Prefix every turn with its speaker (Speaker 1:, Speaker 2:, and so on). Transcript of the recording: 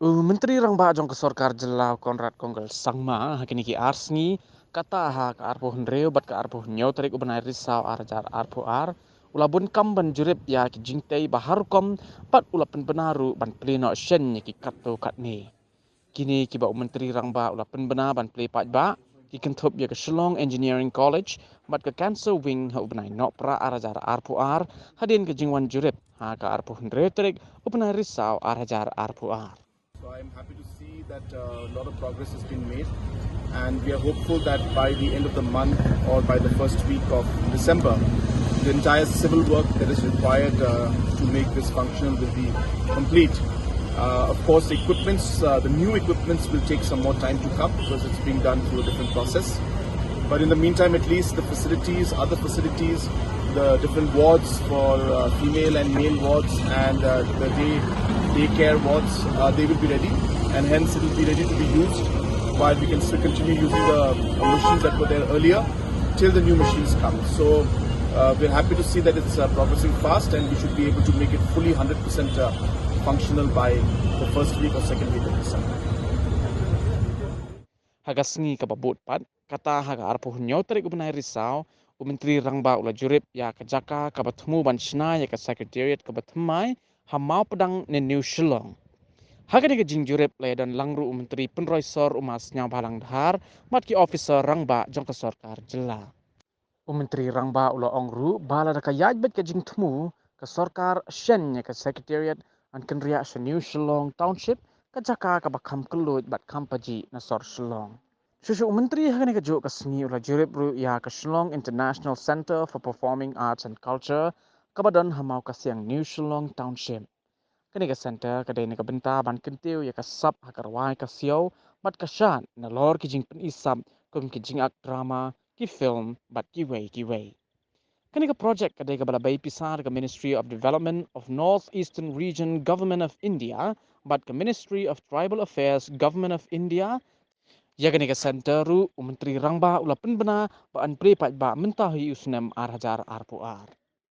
Speaker 1: Menteri Rang Bajong ke Sorkar Jelau Conrad Sangma hakini ki arsngi kata ha ka arpo hendreu bat ka arpo nyau tarik ubenai risau arjar arpo ulabun kamban jurip ya ki jingtei baharukom pat ulapen benaru ban pleno shen ki katto katni kini ki ba Menteri Rang Ba ulapen bena ban play pat ba ki kentup ya ke Shillong Engineering College bat ke cancer wing ha ubenai nopra arjar arpo hadin ke jingwan jurip ha ka arpo hendreu tarik ubenai risau arjar arpo.
Speaker 2: So I am happy to see that a lot of progress has been made, and we are hopeful that by the end of the month or by the first week of December, the entire civil work that is required to make this functional will be complete. Of course, the new equipments will take some more time to come because it's being done through a different process. But in the meantime, at least the facilities, other facilities, the different wards for female and male wards and the daycare wards, they will be ready, and hence it will be ready to be used while we can still continue using the machines that were there earlier till the new machines come. So we're happy to see that it's progressing fast, and we should be able to make it fully 100% functional by the first week or second week of December.
Speaker 1: Hagasngi kababut pat kata haga arpo hunyau tarik ubenai risau Menteri Rangba ula jurip ya kejaka kabatemu ban sna ya ke secretariat kabatmai hamau pedang ne New Shillong. Haga ni jing jurip le dan langru Menteri Penroisor umas nyau balang dhar matki officer Rangba jong ke Sorkar jela. Menteri Rangba ula ongru bala da kayaj bet ke jing temu ke Sorkar shen ya ke secretariat an kenria New Shillong Township kejaka kabakam kelut bat kampaji na Sor Shillong. Susu Menteri hakani kejuk ke seni ulah jurip ru ya ke Shillong International Center for Performing Arts and Culture kabadan hamau kasiang New Shillong Township. Kani ke center kadai ni ke benta ban kentiu ya ke sab hakarwai ke siau bat kashan na lor ki jing pen isam kum ki jing ak drama ki film bat ki wei. Kani ke project kadai ke balabai pisar ke Ministry of Development of North Eastern Region Government of India bat ke Ministry of Tribal Affairs Government of India. Ya kini ke center ru Menteri Rangba ula Pynbna ba an pre pat ba mentahi snem arhajar arpuar.